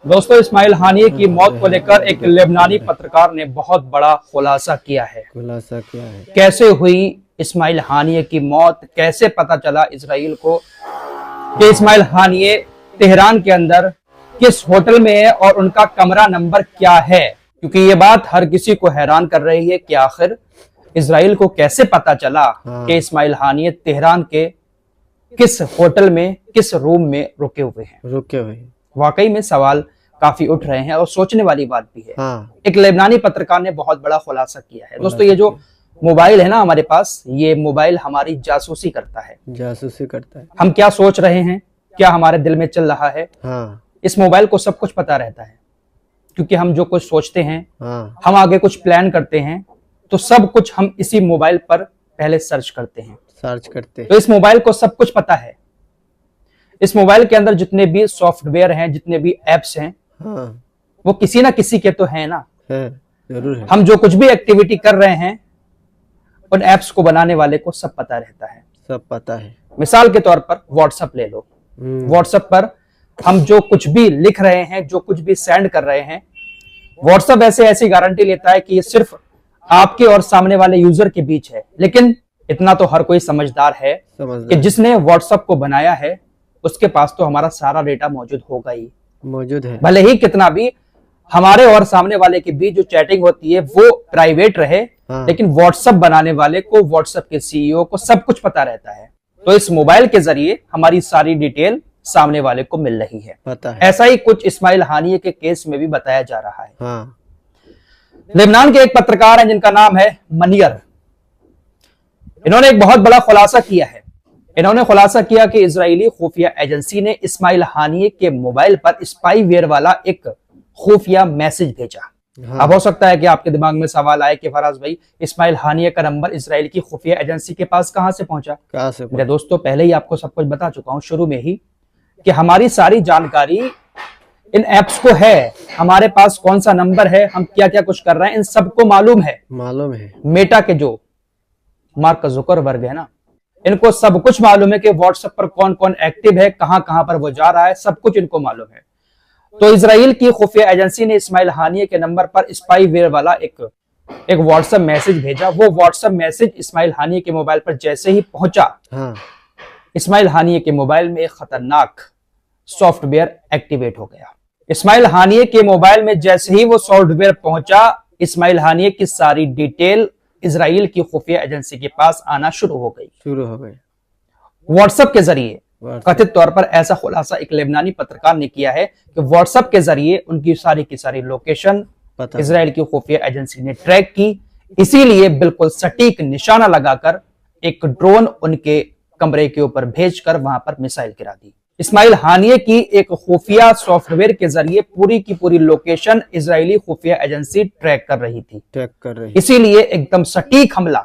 दोस्तों, इस्माइल हानिये की मौत को लेकर एक लेबनानी पत्रकार ने बहुत बड़ा खुलासा किया है। कैसे हुई इस्माइल हानिये की मौत, कैसे पता चला इजराइल को कि इस्माइल हानिये तेहरान के अंदर किस होटल में है और उनका कमरा नंबर क्या है, क्योंकि ये बात हर किसी को हैरान कर रही है कि आखिर इजराइल को कैसे पता चला कि इस्माइल हानिये तेहरान के किस होटल में, किस रूम में रुके हुए हैं। वाकई में सवाल काफी उठ रहे हैं और सोचने वाली बात भी है। एक लेबनानी पत्रकार ने बहुत बड़ा खुलासा किया है। दोस्तों, ये जो मोबाइल है ना हमारे पास, ये मोबाइल हमारी जासूसी करता है। हम क्या सोच रहे हैं, क्या हमारे दिल में चल रहा है, इस मोबाइल को सब कुछ पता रहता है। क्योंकि हम जो कुछ सोचते हैं, हम आगे कुछ प्लान करते हैं, तो सब कुछ हम इसी मोबाइल पर पहले सर्च करते हैं। तो इस मोबाइल को सब कुछ पता है। इस मोबाइल के अंदर जितने भी सॉफ्टवेयर हैं, जितने भी एप्स हैं, वो किसी ना किसी के तो हैं ना। जरूर है। हम जो कुछ भी एक्टिविटी कर रहे हैं, उन एप्स को बनाने वाले को सब पता रहता है। सब पता है। मिसाल के तौर पर व्हाट्सएप ले लो। व्हाट्सएप पर हम जो कुछ भी लिख रहे हैं, जो कुछ भी सेंड कर रहे हैं, व्हाट्सएप ऐसी गारंटी लेता है कि ये सिर्फ आपके और सामने वाले यूजर के बीच है। लेकिन इतना तो हर कोई समझदार है कि जिसने व्हाट्सएप को बनाया है उसके पास तो हमारा सारा डेटा मौजूद है। भले ही कितना भी हमारे और सामने वाले के बीच जो चैटिंग होती है वो प्राइवेट रहे, लेकिन व्हाट्सएप बनाने वाले को, व्हाट्सएप के सीईओ को सब कुछ पता रहता है। तो इस मोबाइल के जरिए हमारी सारी डिटेल सामने वाले को मिल रही है। पता है। ऐसा ही कुछ इस्माइल हानिये के केस में भी बताया जा रहा है। लेबनान के एक पत्रकार हैं जिनका नाम है मनियर। इन्होंने एक बहुत बड़ा खुलासा किया है। इन्होंने खुलासा किया कि इजरायली खुफिया एजेंसी ने इस्माइल हानिये के मोबाइल पर स्पाईवेयर वाला एक खुफिया मैसेज भेजा। अब हो सकता है कि आपके दिमाग में सवाल आए कि फराज भाई, इस्माइल हानिये का नंबर इजराइल की खुफिया एजेंसी के पास कहां से पहुंचा? मेरे दोस्तों, पहले ही आपको सब कुछ बता चुका हूं शुरू में ही कि हमारी सारी जानकारी इन एप्स को है। हमारे पास कौन सा नंबर है, हम क्या क्या कुछ कर रहे हैं, इन सबको मालूम है। मेटा के जो मार्क जुकरबर्ग है ना, इनको सब कुछ मालूम है कि व्हाट्सएप पर कौन कौन एक्टिव है, कहां कहां पर वो जा रहा है, सब कुछ इनको मालूम है। तो इजराइल की खुफिया एजेंसी ने इस्माइल हानिये के नंबर पर स्पाईवेयर वाला एक व्हाट्सएप मैसेज भेजा। वो व्हाट्सएप मैसेज इस्माइल हानिये के मोबाइल पर जैसे ही पहुंचा, इस्माइल हानिये के मोबाइल में एक खतरनाक सॉफ्टवेयर एक्टिवेट हो गया। इस्माइल हानिये के मोबाइल में जैसे ही वो सॉफ्टवेयर पहुंचा, इस्माइल हानिये की सारी डिटेल इजराइल की खुफिया एजेंसी के पास आना शुरू हो गई। व्हाट्सएप के जरिए कथित तौर पर ऐसा खुलासा एक लेबनानी पत्रकार ने किया है कि व्हाट्सएप के जरिए उनकी सारी की सारी लोकेशन इजराइल की खुफिया एजेंसी ने ट्रैक की। इसीलिए बिल्कुल सटीक निशाना लगाकर एक ड्रोन उनके कमरे के ऊपर भेजकर वहां पर मिसाइल गिरा दी। इस्माइल हानिये की एक खुफिया सॉफ्टवेयर के जरिए पूरी की पूरी लोकेशन इजरायली खुफिया एजेंसी ट्रैक कर रही थी। इसीलिए एकदम सटीक हमला,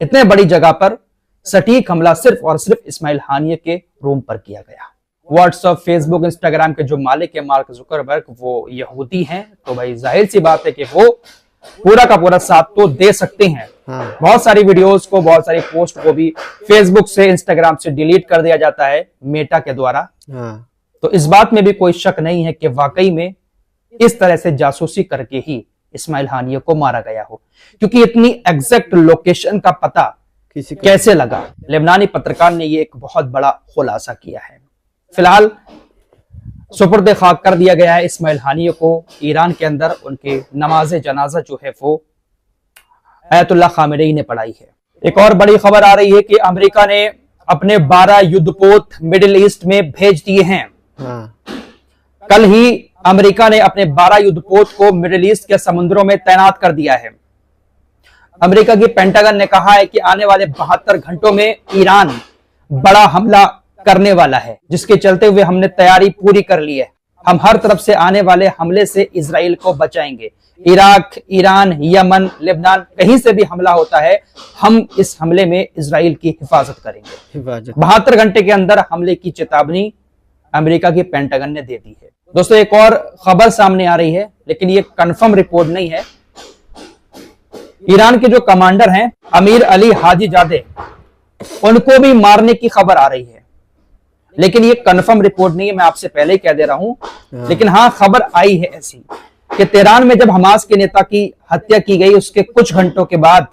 इतने बड़ी जगह पर सटीक हमला सिर्फ और सिर्फ इस्माइल हानिये के रूम पर किया गया। व्हाट्सएप, फेसबुक, इंस्टाग्राम के जो मालिक है मार्क जुकरबर्ग, वो यहूदी हैं, तो भाई जाहिर सी बात है कि वो पूरा का पूरा साथ तो दे सकते हैं। बहुत सारी वीडियोस को, बहुत सारी पोस्ट को भी फेसबुक से, इंस्टाग्राम से डिलीट कर दिया जाता है मेटा के द्वारा। तो इस बात में भी कोई शक नहीं है कि वाकई में इस तरह से जासूसी करके ही इस्माइल हानिये को मारा गया हो, क्योंकि इतनी एग्जैक्ट लोकेशन का पता कैसे लगा। लेबनानी पत्रकार ने ये एक बहुत बड़ा खुलासा किया है। फिलहाल सुपुर्द खाक कर दिया गया है इस्माइल हानिये को। ईरान के अंदर उनके नमाज जनाजा जो है वो अयतुल्लाह खामेनी ने पढ़ाई है। एक और बड़ी खबर आ रही है कि अमेरिका ने अपने 12 युद्धपोत मिडिल ईस्ट में भेज दिए हैं। कल ही अमेरिका ने अपने 12 युद्धपोत को मिडिल ईस्ट के समुद्रों में तैनात कर दिया है। अमेरिका की पेंटागन ने कहा है कि आने वाले 72 घंटों में ईरान बड़ा हमला करने वाला है, जिसके चलते हुए हमने तैयारी पूरी कर ली है। हम हर तरफ से आने वाले हमले से इजराइल को बचाएंगे। इराक, ईरान, यमन, लेबनान, कहीं से भी हमला होता है, हम इस हमले में इजराइल की हिफाजत करेंगे। 72 घंटे के अंदर हमले की चेतावनी अमेरिका की पेंटागन ने दे दी है। दोस्तों, एक और खबर सामने आ रही है, लेकिन ये कंफर्म रिपोर्ट नहीं है। ईरान के जो कमांडर हैं अमीर अली हाजीजादे, उनको भी मारने की खबर आ रही है। लेकिन ये कंफर्म रिपोर्ट नहीं है, मैं आपसे पहले ही कह दे रहा हूं। लेकिन हाँ, खबर आई है ऐसी कि तेहरान में जब हमास के नेता की हत्या की गई, उसके कुछ घंटों के बाद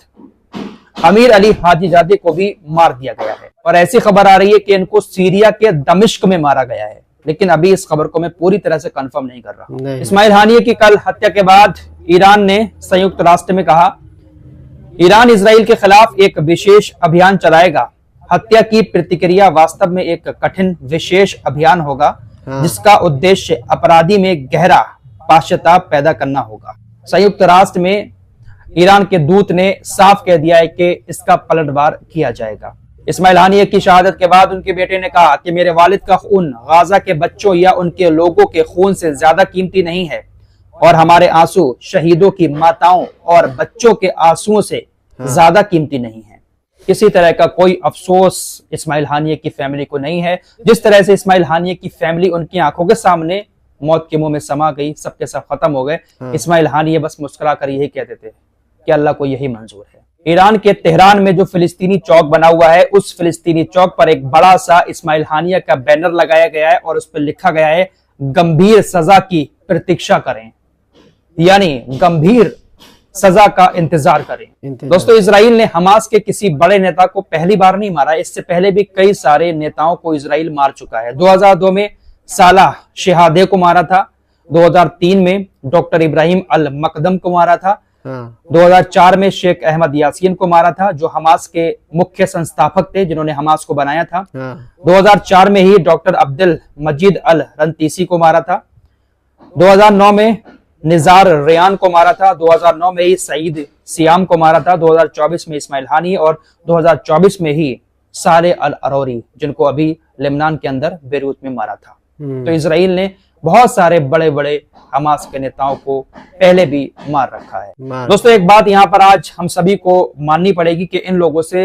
अमीर अली हाजीजादे को भी मार दिया गया है। और ऐसी खबर आ रही है कि इनको सीरिया के दमिश्क में मारा गया है, लेकिन अभी इस खबर को मैं पूरी तरह से कंफर्म नहीं कर रहा। इस्माइल हानिये की कल हत्या के बाद ईरान ने संयुक्त राष्ट्र में कहा, ईरान इजराइल के खिलाफ एक विशेष अभियान चलाएगा। हत्या की प्रतिक्रिया वास्तव में एक कठिन विशेष अभियान होगा, जिसका उद्देश्य अपराधी में गहरा पश्चाताप पैदा करना होगा। संयुक्त राष्ट्र में ईरान के दूत ने साफ कह दिया है कि इसका पलटवार किया जाएगा। इस्माइल हानिये की शहादत के बाद उनके बेटे ने कहा कि मेरे वालिद का खून गाजा के बच्चों या उनके लोगों के खून से ज्यादा कीमती नहीं है, और हमारे आंसू शहीदों की माताओं और बच्चों के आंसुओं से ज्यादा कीमती नहीं है। किसी तरह का कोई अफसोस इस्माइल हानिये की फैमिली को नहीं है। जिस तरह से इस्माइल हानिये की फैमिली उनकी आंखों के सामने मौत के मुंह में समा गई, सबके सब खत्म हो गए। इस्माइल हानिये बस मुस्कुरा कर यही कहते थे कि अल्लाह को यही मंजूर है। ईरान के तेहरान में जो फिलिस्तीनी चौक बना हुआ है, उस फिलिस्तीनी चौक पर एक बड़ा सा इस्माइल हानिये का बैनर लगाया गया है और उस पर लिखा गया है, गंभीर सजा की प्रतीक्षा करें, यानी गंभीर सजा का इंतजार करें। दोस्तों, इजराइल ने हमास के किसी बड़े नेता को पहली बार नहीं मारा, इससे पहले भी कई सारे नेताओं को इजराइल मार चुका है। 2002 में सालाह शेहादे को मारा था, 2003 में डॉक्टर इब्राहिम अल मकदम को मारा था, 2004 में शेख अहमद यासीन को मारा था, जो हमास के मुख्य संस्थापक थे, जिन्होंने हमास को बनाया था। 2004 में ही डॉक्टर अब्दुल मजीद अल रंतीसी को मारा था। 2009 में निजार रेयान को मारा था। 2009 में ही सईद सियाम को मारा था। 2024 में इस्माइल हानिये और 2024 में ही साले अल अरोरी, जिनको अभी लेबनान के अंदर बेरूत में मारा था। तो इजराइल ने बहुत सारे बड़े बड़े हमास के नेताओं को पहले भी मार रखा है। दोस्तों, एक बात यहाँ पर आज हम सभी को माननी पड़ेगी कि इन लोगों से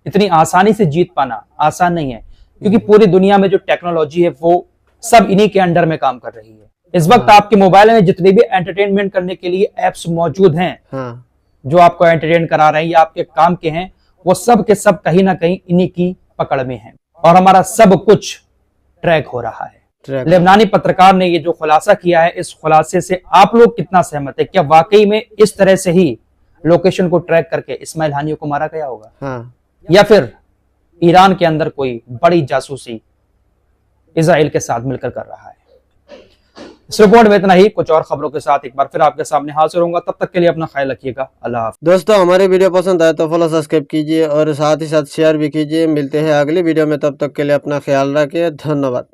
इतनी आसानी से जीत पाना आसान नहीं है, क्योंकि पूरी दुनिया में जो टेक्नोलॉजी है वो सब इन्हीं के अंडर में काम कर रही है। इस वक्त आपके मोबाइल में जितने भी एंटरटेनमेंट करने के लिए एप्स मौजूद हैं, जो आपको एंटरटेन करा रहे हैं या आपके काम के हैं, वो सब के सब कहीं ना कहीं इन्हीं की पकड़ में हैं और हमारा सब कुछ ट्रैक हो रहा है। लेबनानी पत्रकार ने ये जो खुलासा किया है, इस खुलासे से आप लोग कितना सहमत है? क्या वाकई में इस तरह से ही लोकेशन को ट्रैक करके इस्माइल हानिये को मारा गया होगा, या फिर ईरान के अंदर कोई बड़ी जासूसी इजराइल के साथ मिलकर कर रहा है? इस रिपोर्ट में इतना ही। कुछ और खबरों के साथ एक बार फिर आपके सामने हाजिर होऊंगा। तब तक के लिए अपना ख्याल रखिएगा। अल्लाह हाफ़िज़। दोस्तों, हमारे वीडियो पसंद आए तो फॉलो सब्सक्राइब कीजिए और साथ ही साथ शेयर भी कीजिए। मिलते हैं अगली वीडियो में, तब तक के लिए अपना ख्याल रखिए। धन्यवाद।